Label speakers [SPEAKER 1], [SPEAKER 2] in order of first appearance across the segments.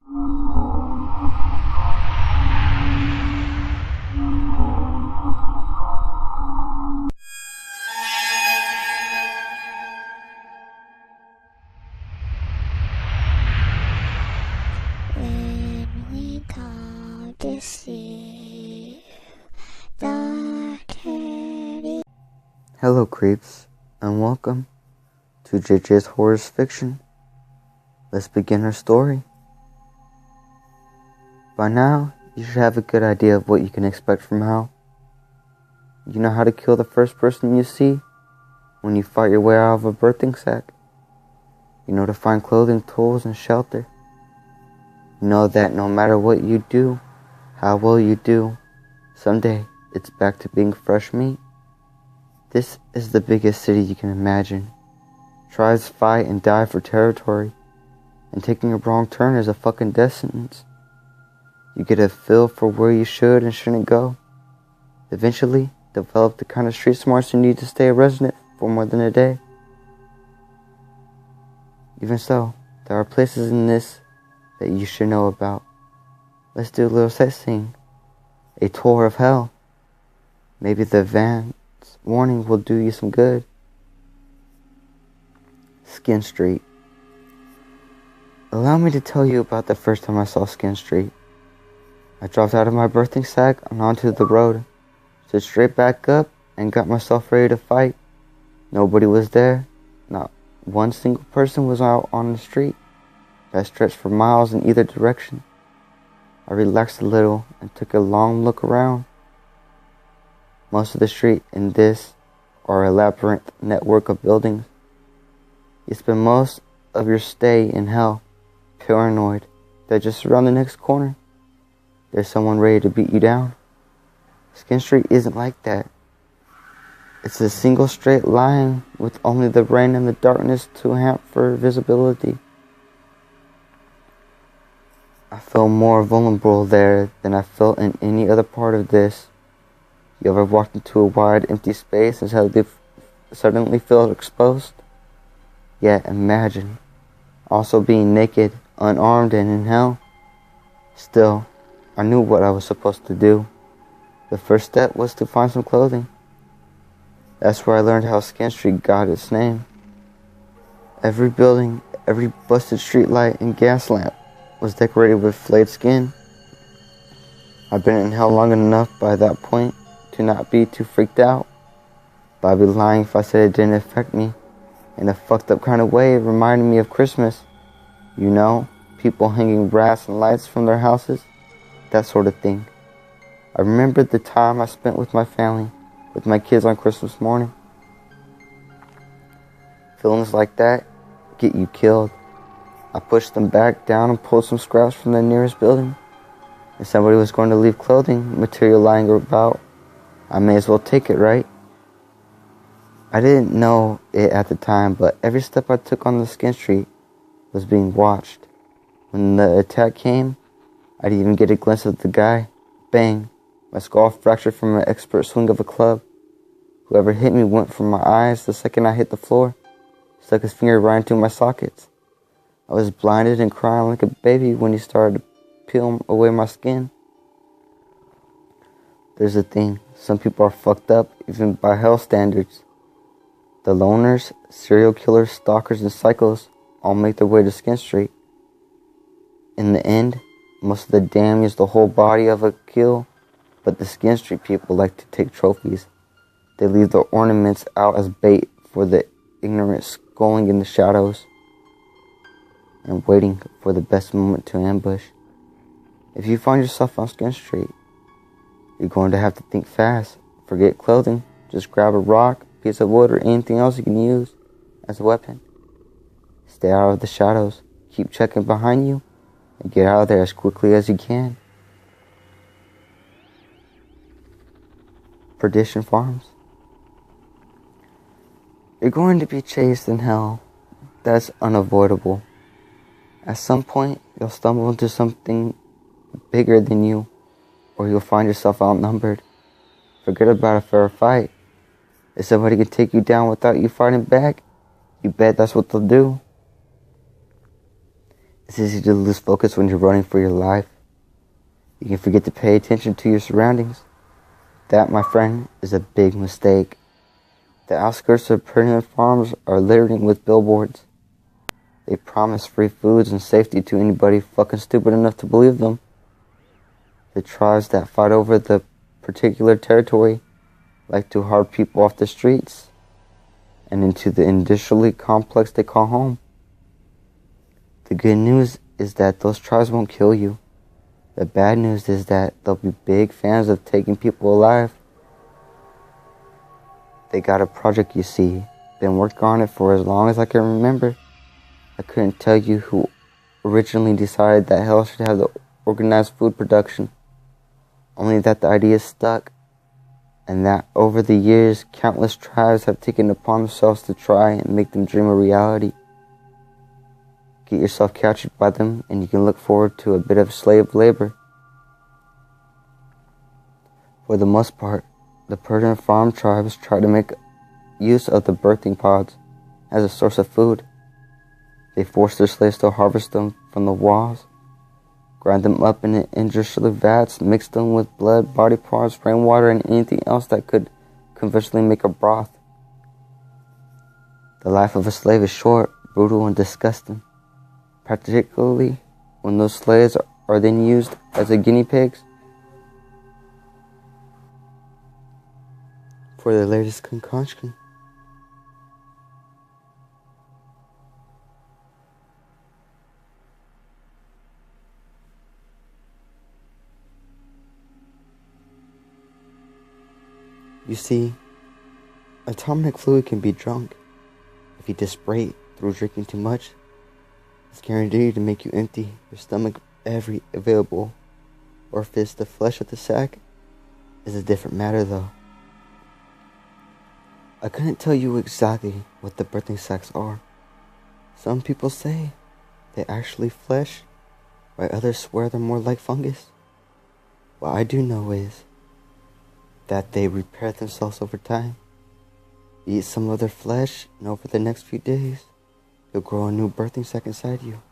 [SPEAKER 1] When we come to see the teddy.
[SPEAKER 2] Hello creeps, and welcome to JJ's Horrors Fiction. Let's begin our story. By now, you should have a good idea of what you can expect from Hal. You know how to kill the first person you see when you fight your way out of a birthing sack. You know to find clothing, tools, and shelter. You know that no matter what you do, how well you do, someday it's back to being fresh meat. This is the biggest city you can imagine. Tribes fight and die for territory, and taking a wrong turn is a fucking death sentence. You get a feel for where you should and shouldn't go. Eventually, develop the kind of street smarts you need to stay a resident for more than a day. Even so, there are places in this that you should know about. Let's do a little sightseeing. A tour of hell. Maybe the advance warning will do you some good. Skin Street. Allow me to tell you about the first time I saw Skin Street. I dropped out of my birthing sack and onto the road, stood straight back up, and got myself ready to fight. Nobody was there. Not one single person was out on the street that stretched for miles in either direction. I relaxed a little and took a long look around. Most of the street in this are a labyrinth network of buildings. You spend most of your stay in hell, paranoid that just around the next corner there's someone ready to beat you down. Skin Street isn't like that. It's a single straight line with only the rain and the darkness to hamper visibility. I felt more vulnerable there than I felt in any other part of this. You ever walked into a wide, empty space and suddenly feel exposed? Yeah, imagine also being naked, unarmed, and in hell. Still, I knew what I was supposed to do. The first step was to find some clothing. That's where I learned how Skin Street got its name. Every building, every busted street light and gas lamp was decorated with flayed skin. I've been in hell long enough by that point to not be too freaked out. But I'd be lying if I said it didn't affect me. In a fucked up kind of way, it reminded me of Christmas. You know, people hanging brass and lights from their houses. That sort of thing. I remembered the time I spent with my family, with my kids on Christmas morning. Feelings like that get you killed. I pushed them back down and pulled some scraps from the nearest building. If somebody was going to leave clothing material lying about, I may as well take it, right? I didn't know it at the time, but every step I took on the Skin Street was being watched. When the attack came, I didn't even get a glimpse of the guy. Bang! My skull fractured from an expert swing of a club. Whoever hit me went from my eyes the second I hit the floor. Stuck his finger right into my sockets. I was blinded and crying like a baby when he started to peel away my skin. There's a thing. Some people are fucked up, even by hell standards. The loners, serial killers, stalkers, and psychos all make their way to Skin Street. In the end, most of the damn is the whole body of a kill, but the Skin Street people like to take trophies. They leave their ornaments out as bait for the ignorant skulling in the shadows and waiting for the best moment to ambush. If you find yourself on Skin Street, you're going to have to think fast. Forget clothing. Just grab a rock, piece of wood, or anything else you can use as a weapon. Stay out of the shadows. Keep checking behind you and get out of there as quickly as you can. Perdition Farms. You're going to be chased in hell. That's unavoidable. At some point, you'll stumble into something bigger than you, or you'll find yourself outnumbered. Forget about a fair fight. If somebody can take you down without you fighting back, you bet that's what they'll do. It's easy to lose focus when you're running for your life. You can forget to pay attention to your surroundings. That, my friend, is a big mistake. The outskirts of permanent farms are littered with billboards. They promise free foods and safety to anybody fucking stupid enough to believe them. The tribes that fight over the particular territory like to hard people off the streets and into the industrially complex they call home. The good news is that those tribes won't kill you. The bad news is that they'll be big fans of taking people alive. They got a project, you see. Been working on it for as long as I can remember. I couldn't tell you who originally decided that hell should have the organized food production. Only that the idea stuck, and that over the years, countless tribes have taken it upon themselves to try and make them dream a reality. Get yourself captured by them, and you can look forward to a bit of slave labor. For the most part, the Persian farm tribes try to make use of the birthing pods as a source of food. They force their slaves to harvest them from the walls, grind them up in industrial vats, mix them with blood, body parts, rainwater, and anything else that could conventionally make a broth. The life of a slave is short, brutal, and disgusting, particularly when those slaves are then used as a guinea pigs for their latest concoction. You see, atomic fluid can be drunk. If you disparate through drinking too much, it's guaranteed to make you empty your stomach. Every available orifice. The flesh of the sack is a different matter, though. I couldn't tell you exactly what the birthing sacs are. Some people say they're actually flesh, while others swear they're more like fungus. What I do know is that they repair themselves over time. You eat some of their flesh, and over the next few days, you'll grow a new birthing sac inside you.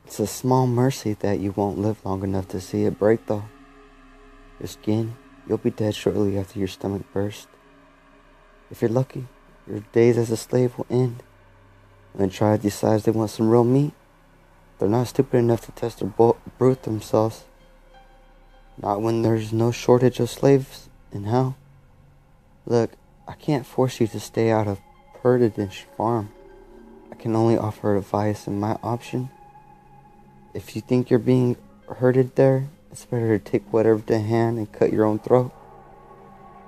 [SPEAKER 2] It's a small mercy that you won't live long enough to see it break, though. Your skin, you'll be dead shortly after your stomach bursts. If you're lucky, your days as a slave will end. When a tribe decides they want some real meat, they're not stupid enough to test or brute themselves. Not when there's no shortage of slaves in hell. Look, I can't force you to stay out of Perdish Farm. I can only offer advice, and my option. If you think you're being herded there, it's better to take whatever to hand and cut your own throat.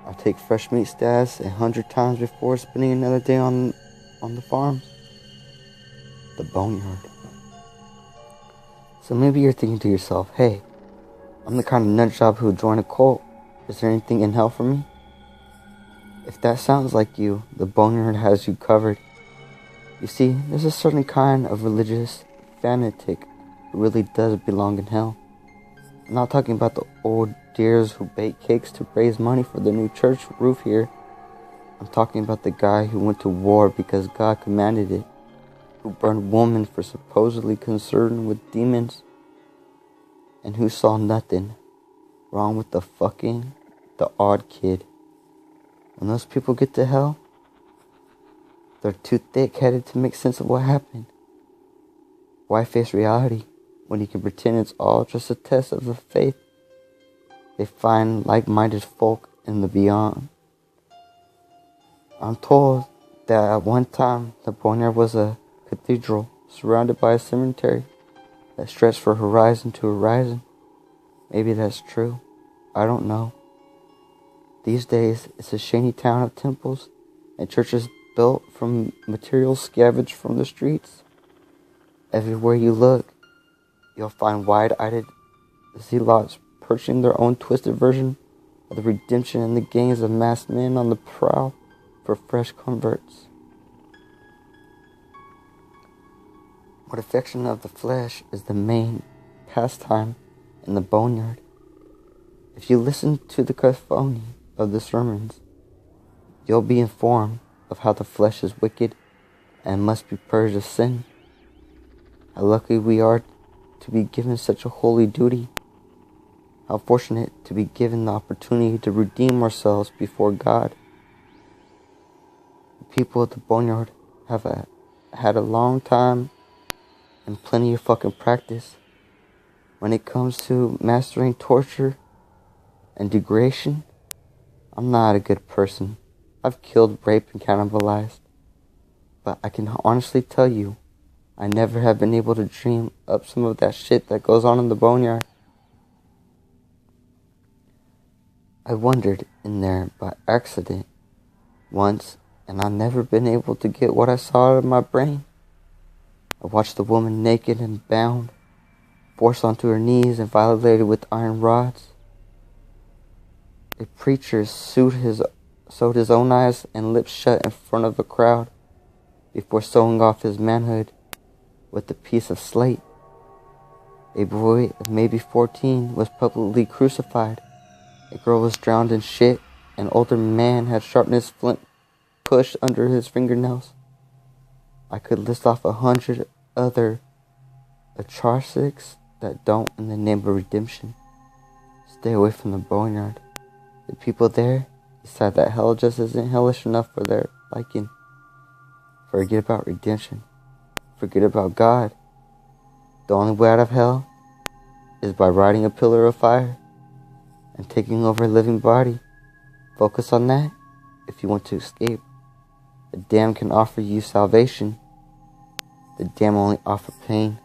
[SPEAKER 2] I'll take fresh meat stabs 100 times before spending another day on the farms. The boneyard. So maybe you're thinking to yourself, hey, I'm the kind of nutjob who joined a cult. Is there anything in hell for me? If that sounds like you, the boneyard has you covered. You see, there's a certain kind of religious fanatic who really does belong in hell. I'm not talking about the old dears who bake cakes to raise money for the new church roof here. I'm talking about the guy who went to war because God commanded it, who burned women for supposedly concerned with demons, and who saw nothing wrong with the odd kid. When those people get to hell, they're too thick-headed to make sense of what happened. Why face reality when you can pretend it's all just a test of the faith? They find like-minded folk in the beyond. I'm told that at one time the boneyard was a cathedral surrounded by a cemetery that stretched from horizon to horizon. Maybe that's true. I don't know. These days, it's a shanty town of temples and churches built from materials scavenged from the streets. Everywhere you look, you'll find wide-eyed zealots perching their own twisted version of the redemption and the gangs of masked men on the prowl for fresh converts. Mortification of the flesh is the main pastime in the boneyard. If you listen to the cacophony of the sermons, you'll be informed of how the flesh is wicked and must be purged of sin. How lucky we are to be given such a holy duty. How fortunate to be given the opportunity to redeem ourselves before God. The people at the boneyard have had a long time and plenty of fucking practice when it comes to mastering torture and degradation. I'm not a good person. I've killed, raped, and cannibalized. But I can honestly tell you, I never have been able to dream up some of that shit that goes on in the boneyard. I wandered in there by accident once, and I've never been able to get what I saw out of my brain. I watched the woman naked and bound, forced onto her knees and violated with iron rods. A preacher sewed his own eyes and lips shut in front of a crowd before sewing off his manhood with a piece of slate. A boy of maybe 14 was publicly crucified. A girl was drowned in shit. An older man had sharpened his flint pushed under his fingernails. I could list off 100 other atrocities that don't in the name of redemption. Stay away from the boneyard. The people there decide that hell just isn't hellish enough for their liking. Forget about redemption. Forget about God. The only way out of hell is by riding a pillar of fire and taking over a living body. Focus on that if you want to escape. The damned can offer you salvation. The damned only offer pain.